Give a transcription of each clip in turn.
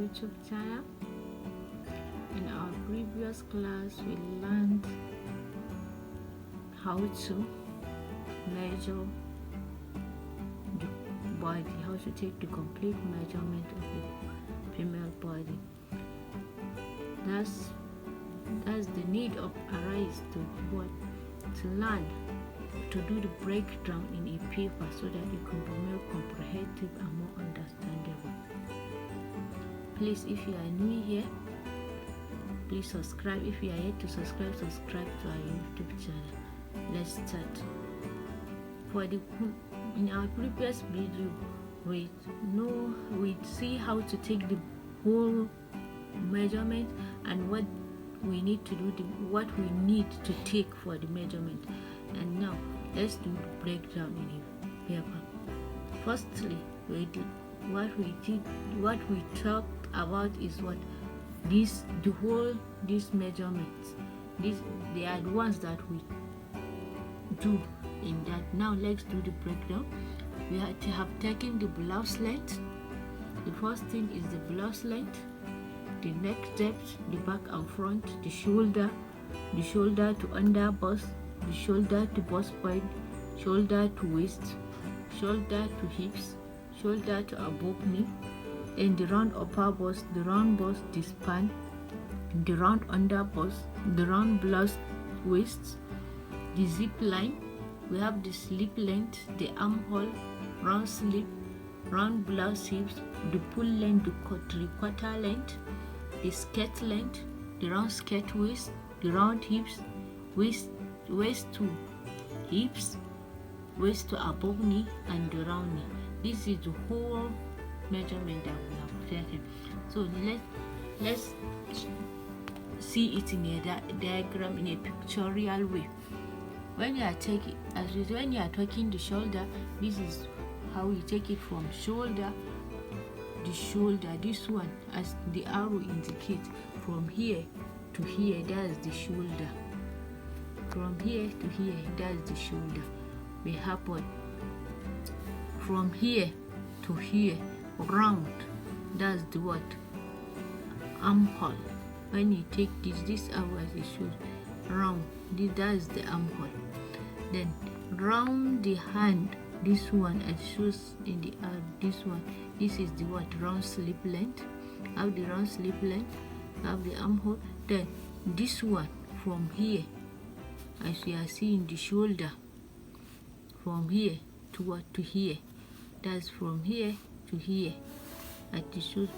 YouTube channel. In our previous class, we learned how to measure the body, how to take the complete measurement of the female body. That's the need of arise to learn to do the breakdown in a paper so that it can be more comprehensive and more understandable. Please, if you are new here, please subscribe. If you are yet to subscribe to our YouTube channel. Let's start. In our previous video, we see how to take the whole measurement and what we need to do, what we need to take for the measurement. And now let's do the breakdown in a paper. Firstly, what we talked about is these measurements. They are the ones that we do in that. Now let's do the breakdown. We have taken the blouse length. The first thing is the blouse length, the neck depth, the back and front, the shoulder to under bust, the shoulder to bust point, shoulder to waist, shoulder to hips, shoulder to above knee, and the round upper bust, the round bust, the span, the round under bust, the round blouse waist, the zip line. We have the slip length, the armhole, round slip, round blouse hips, the pull length, the 3/4 length, the skirt length, the round skirt waist, the round hips, waist to hips, waist to above knee, and the round knee. This is the whole measurement that we have taken. So let's see it in a diagram, in a pictorial way. When you are taking the shoulder, this is how you take it from shoulder. The shoulder, this one, as the arrow indicates, from here to here, that's the shoulder. From here to here, that's the shoulder. We have what? From here to here, round, that's the what? Armhole. When you take this arrow as it shows, round, that's the armhole. Then round the hand, this one as shows in the this one, this is the what? Round slip length. Have the round slip length, have the armhole. Then this one from here, as you are seeing the shoulder, from here to what? To here. That's from here to here. At the shoulder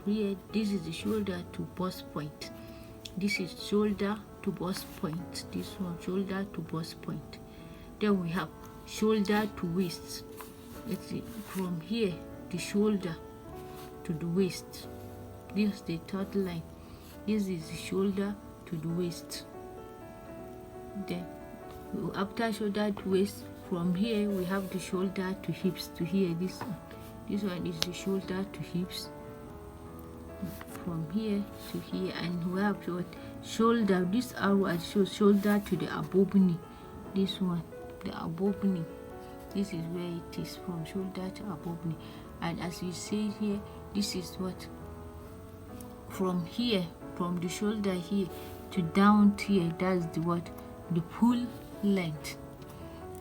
here, this is the shoulder to bust point. This is shoulder to bust point. This one, shoulder to bust point. Then we have shoulder to waist. Let's see, from here, the shoulder to the waist. This is the third line. This is the shoulder to the waist. Then after shoulder to waist, from here we have the shoulder to hips to here. This one is the shoulder to hips. From here to here, and we have shoulder. This arrow shows shoulder to the above knee. This one, the above knee. This is where it is, from shoulder to above knee. And as you see here, this is what? From here, from the shoulder here to down to here, that's the what? The full length.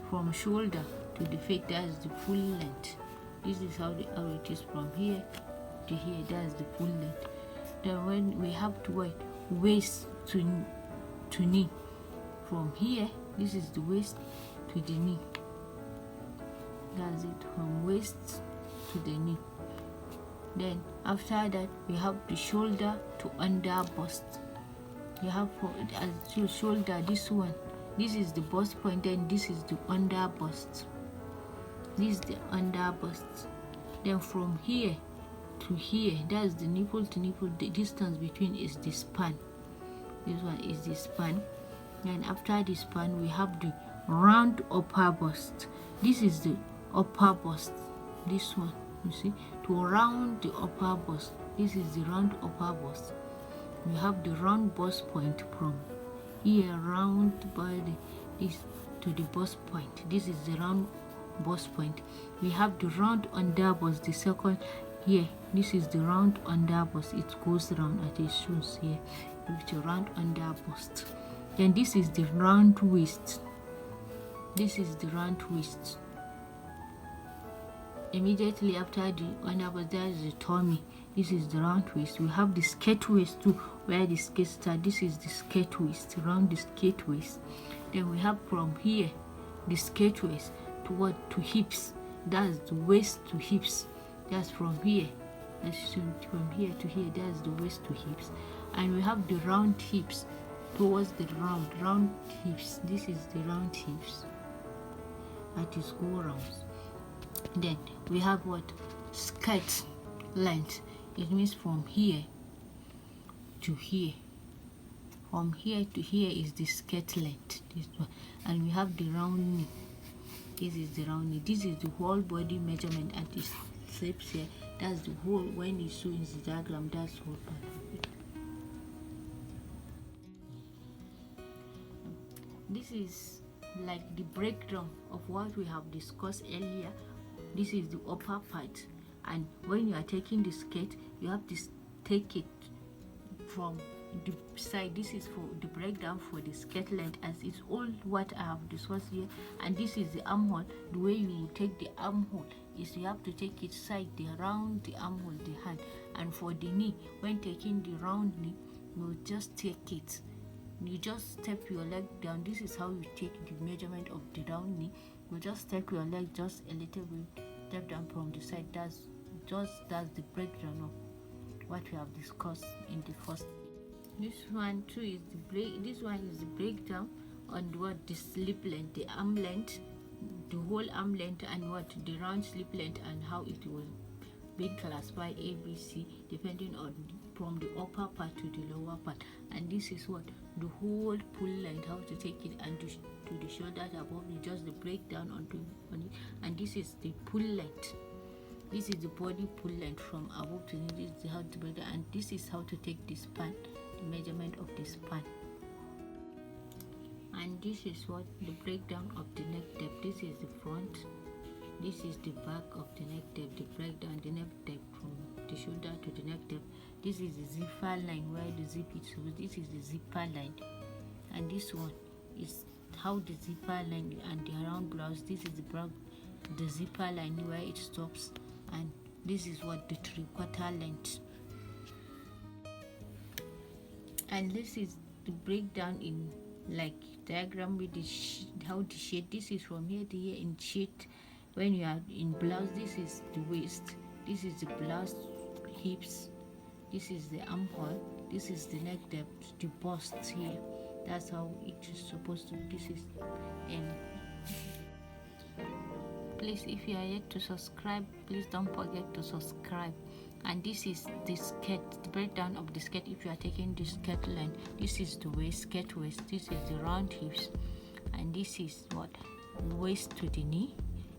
From shoulder to the feet, that's the full length. This is how the arrow is, from here to here, that's the full length. Then when we have to what? Waist to knee. From here, this is the waist to the knee. That's it, from waist to the knee. Then after that, we have the shoulder to under bust. You have as your shoulder, this one, this is the bust point, then this is the under bust. This is the under bust. Then from here to here, that's the nipple to nipple. The distance between is the span. This one is the span. And after the span, we have the round upper bust. This is the upper bust. This one, you see, to round the upper bust. This is the round upper bust. We have the round bust point from here round by this to the bust point. This is the round bust point. We have the round under bust, the second here, this is the round under bust. It goes round as it shows here with the round under bust. Then this is the round waist. This is the round waist. Immediately after the under bust, there is the tummy. This is the round waist. We have the skirt waist too, where the skirt start. This is the skirt waist, round the skirt waist. Then we have from here the skirt waist to hips. That's the waist to hips. That's from here. That's from here to here. That's the waist to hips. And we have the round hips towards the round hips. This is the round hips. That is go round. Then we have what? Skirt length. It means from here to here. From here to here is the skirt length. This one. And we have the round knee. This is the round knee. This is the whole body measurement at this shapes here. That's the whole, when you show in the diagram, that's whole part of it. This is like the breakdown of what we have discussed earlier. This is the upper part, and when you are taking the skirt, you have to take it from the side. This is for the breakdown for the skirt length, as it's all what I have discussed here. And this is the armhole. The way you take the armhole is you have to take it side, around the armhole, the hand. And for the knee, when taking the round knee, you just take it. You just step your leg down. This is how you take the measurement of the round knee. You just step your leg just a little bit, step down from the side. That's the breakdown of what we have discussed in the first. This one too is the breakdown on what the slip length, the arm length, the whole arm length, and what the round slip length, and how it will be classified A, B, C, depending on from the upper part to the lower part. And this is what the whole pull length, how to take it, and to the shoulders above it, just the breakdown on it. And this is the pull length. This is the body pull length from above to knee. This is how to break down, and this is how to take the span, the measurement of the span. And this is what the breakdown of the neck depth. This is the front. This is the back of the neck depth, the breakdown, the neck depth from the shoulder to the neck depth. This is the zipper line where the zip is. So this is the zipper line, and this one is how the zipper line and the round blouse. This is the zipper line where it stops, and this is what the 3/4 length. And this is the breakdown in like diagram with how the shade. This is from here to here in shade. When you are in blouse, this is the waist, this is the blouse hips, this is the armhole, this is the neck depth, the bust here. That's how it is supposed to be. This is please, if you are yet to subscribe, please don't forget to subscribe. And this is the skirt, the breakdown of the skirt. If you are taking the skirt line, this is the waist, skirt waist, this is the round hips, and this is what waist to the knee.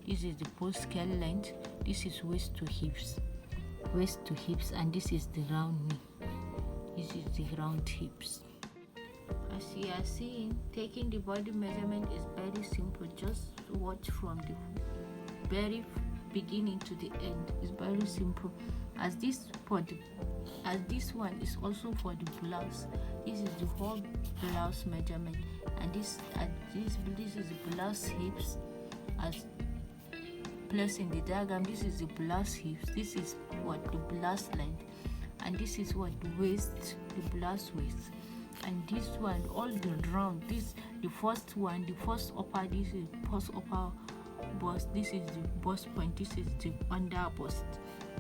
This is the post skirt length. This is waist to hips, and this is the round knee. This is the round hips. As you are seeing, taking the body measurement is very simple. Just watch from the very beginning to the end. It's very simple. As this one is also for the blouse. This is the whole blouse measurement, and this is the blouse hips as placed in the diagram. This is the blouse hips. This is what the blouse length, and this is what the waist, the blouse waist. And this one, all the round. This the first one, the first upper. This is first upper bust. This is the bust point. This is the under bust.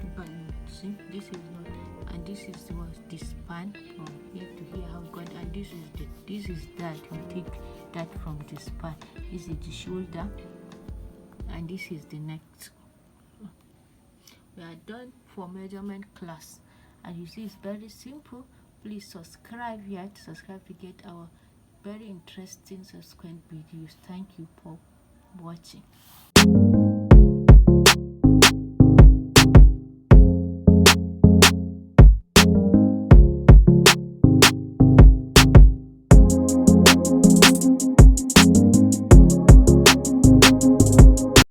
You can see this is not, and this is the span from here to here. How good. And this is that you take that from the span. This is the shoulder, and this is the neck. We are done for measurement class, and you see it's very simple. Please subscribe here to subscribe to get our very interesting subsequent videos. Thank you for watching.